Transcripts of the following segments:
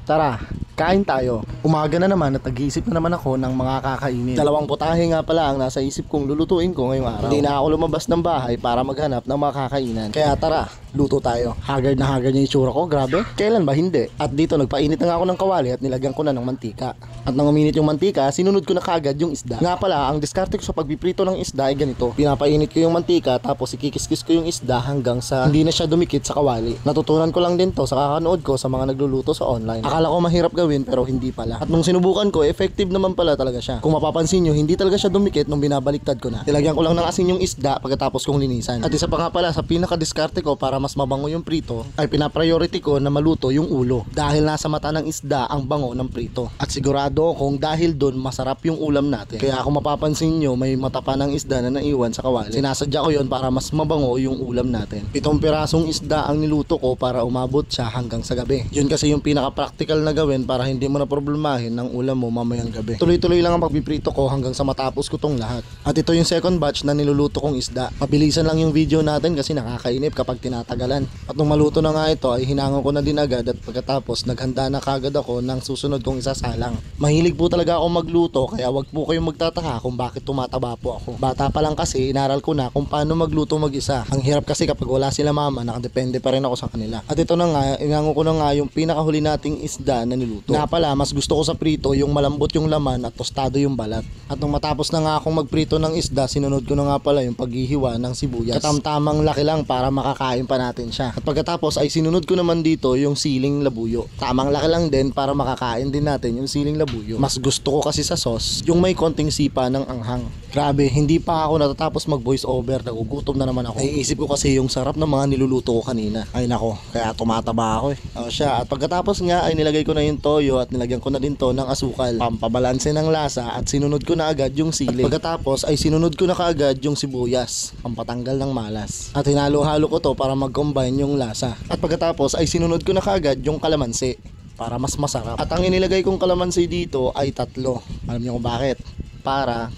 Tara, kain tayo. Umaga na naman at nag-iisip na naman ako ng mga kakainin. Dalawang putahe nga pala ang nasa isip kong lulutuin ko ngayong araw. Hindi na ako lumabas ng bahay para maghanap ng mga kakainan. Kaya tara, luto tayo. Haggard na haggard yung itsura ko, grabe. Kailan ba hindi? At dito nagpainit na nga ako ng kawali at nilagyan ko na ng mantika. At nang uminit yung mantika, sinunod ko na kagad yung isda. Nga pala, ang diskarte ko sa pagpiprito ng isda ay ganito. Pinapainit ko yung mantika tapos ikikiskis ko yung isda hanggang sa hindi na siya dumikit sa kawali. Natutunan ko lang din to sa kakanood ko sa mga nagluluto sa online. Akala ko mahirap gawin pero hindi pala. At nung sinubukan ko, effective naman pala talaga siya. Kung mapapansin nyo, hindi talaga siya dumikit nung binabaliktad ko na. Nilagyan ko lang ng asin yung isda pagkatapos kong linisan. At isa pa nga pala sa pinaka-diskarte ko para mas mabango yung prito ay pinapriority ko na maluto yung ulo. Dahil nasa mata ng isda ang bango ng prito. At sigurado akong dahil doon masarap yung ulam natin. Kaya kung mapapansin nyo, may mata pa ng isda na naiwan sa kawali. Sinasadya ko yon para mas mabango yung ulam natin. 7 pirasong isda ang niluto ko para umabot siya hanggang sa gabi. Yun kasi yung pinaka-practical na gawin para hindi mo na problemahin ng ulam mo mamayang gabi. Tuloy-tuloy lang ang pagpiprito ko hanggang sa matapos ko tong lahat. At ito yung second batch na niluluto kong isda. Mabilisan lang yung video natin kasi nakakainip kapag tinatagalan. At nung maluto na nga ito ay hinangon ko na din agad at pagkatapos naghanda na kagad ako ng susunod kong isasalang. Mahilig po talaga ako magluto kaya wag po kayong magtataka kung bakit tumataba po ako. Bata pa lang kasi inaral ko na kung paano magluto mag-isa. Ang hirap kasi kapag wala sila mama, nakadepende pa rin ako sa kanila. At ito na nga, inangon ko na nga yung pinakahuli nating isda na niluto. Nga pala, mas gusto ko sa prito yung malambot yung laman at tostado yung balat. At nung matapos na nga akong magprito ng isda, sinunod ko na nga pala yung paghihiwa ng sibuyas. Katamtamang laki lang para makakain pa natin siya. At pagkatapos ay sinunod ko naman dito yung siling labuyo. Tamang laki lang din para makakain din natin yung siling labuyo. Mas gusto ko kasi sa sauce yung may konting sipa ng anghang. Grabe, hindi pa ako natatapos mag voice over, nagugutom na naman ako. Naiisip ko kasi yung sarap ng mga niluluto ko kanina. Ay nako, kaya tumataba ako eh. O siya, at pagkatapos nga ay nilagay ko na yung toyo at nilagyan ko na din to ng asukal. Pampabalanse ng lasa at sinunod ko na agad yung sili. At pagkatapos ay sinunod ko na kaagad yung sibuyas, pampatanggal ng malas. At hinalo-halo ko to para mag-combine yung lasa. At pagkatapos ay sinunod ko na kaagad yung kalamansi para mas masarap. At ang inilagay kong kalamansi dito ay 3. Alam niyo kung bakit? Para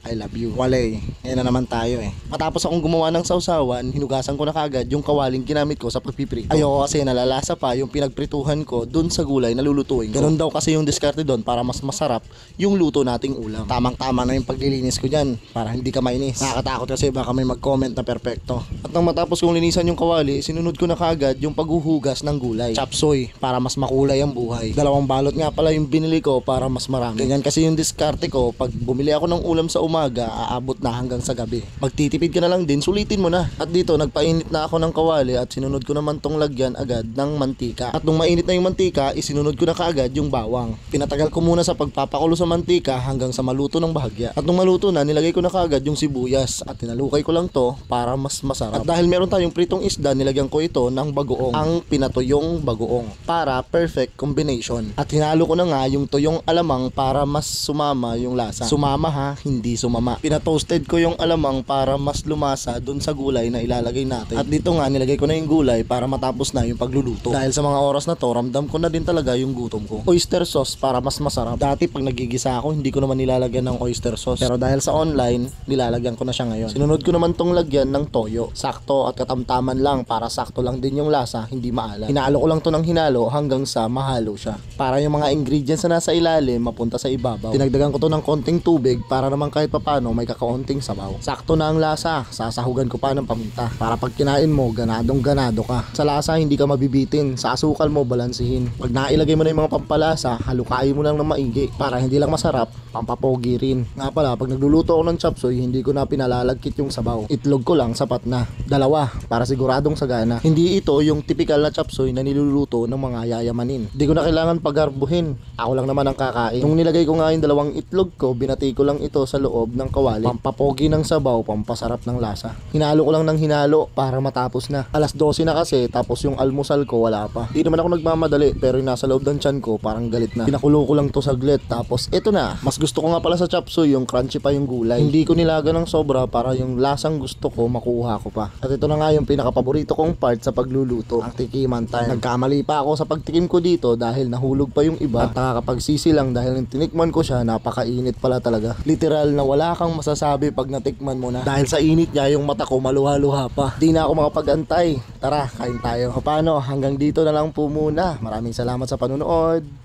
I love you. Walay. Ngayon na naman tayo eh. Matapos akong gumawa ng sausawan, hinugasan ko na kagad yung kawaling ginamit ko sa pagpiprito. Ayoko kasi nalalasa pa yung pinagprituhan ko dun sa gulay na lulutuin ko. Ganun daw kasi yung diskarte doon para mas masarap yung luto nating ulam. Tamang-tama na yung paglilinis ko dyan para hindi ka mainis. Nakakatakot kasi baka may mag-comment na perfecto. At nang matapos kong linisan yung kawali, sinunod ko na kagad yung paghuhugas ng gulay. Chop suey para mas makulay ang buhay. 2 balot nga pala yung binili ko para mas marami. Ganyan kasi yung diskarte ko. Pag bumili ako ng ulam sa umaga, aabot na hanggang sa gabi. Magtitipid ka na lang din, sulitin mo na. At dito, nagpainit na ako ng kawali at sinunod ko naman tong lagyan agad ng mantika. At nung mainit na yung mantika, isinunod ko na kaagad yung bawang. Pinatagal ko muna sa pagpapakulo sa mantika hanggang sa maluto ng bahagya. At nung maluto na, nilagay ko na kaagad yung sibuyas at tinalukay ko lang to para mas masarap. At dahil meron tayong pritong isda, nilagyan ko ito ng bagoong, ang pinatuyong bagoong, para perfect combination. At hinalo ko na nga yung tuyong alamang para mas sumama yung lasa. Sumama ha, hindi sumama. Pinatoasted ko yung alamang para mas lumasa dun sa gulay na ilalagay natin. At dito nga nilagay ko na yung gulay para matapos na yung pagluluto. Dahil sa mga oras na to, ramdam ko na din talaga yung gutom ko. Oyster sauce para mas masarap. Dati pag nagigisa ako, hindi ko naman nilalagyan ng oyster sauce. Pero dahil sa online, nilalagyan ko na siya ngayon. Sinunod ko naman tong lagyan ng toyo. Sakto at katamtaman lang para sakto lang din yung lasa, hindi maalat. Hinalo ko lang to ng hinalo hanggang sa mahalo siya. Para yung mga ingredients na nasa ilalim mapunta sa ibabaw. Dinagdagan ko to ng konting tubig para naman kahit papano may kakaunting sabaw. Sakto na ang lasa, sasahugan ko pa ng paminta para pag kinain mo, ganadong ganado ka. Sa lasa hindi ka mabibitin, sa asukal mo balansihin. Pag nailagay mo na yung mga pampalasa, halukain mo lang ng maigi para hindi lang masarap, pampapogi rin. Nga pala, pag nagluluto ako ng chop suey, hindi ko na pinalalagkit yung sabaw. Itlog ko lang, sapat na. 2 para siguradong sagana. Hindi ito yung typical na chop suey na niluluto ng mga yayamanin. Hindi ko na kailangan pagarbuhin. Ako lang naman ang kakain. Nung nilagay ko nga yung 2 itlog ko, binati ko lang ito sa loob ng kawali. Pampapogi ng sabaw, pampasarap ng lasa. Hinalo ko lang ng hinalo para matapos na. 12 na kasi, tapos yung almusal ko wala pa. Di naman ako nagmamadali, pero yung nasa loob ng tiyan ko parang galit na. Pinakulo ko lang to saglit, tapos ito na. Mas gusto ko nga pala sa chop suey yung crunchy pa yung gulay. Hindi ko nilaga ng sobra para yung lasang gusto ko makuha ko pa. At ito na nga yung pinakapaborito kong part sa pagluluto, ang tikiman time. Nagkamali pa ako sa pagtikim ko dito dahil nahulog pa yung iba at nakakapagsisi lang dahil yung tinikman ko siya, napakainit pala talaga. Literal na wala kang masasabi pag natikman mo na. Dahil sa init niya, yung mata ko maluha-luha pa. Di na ako makapag-antay. Tara, kain tayo. O paano, hanggang dito na lang po muna. Maraming salamat sa panunood.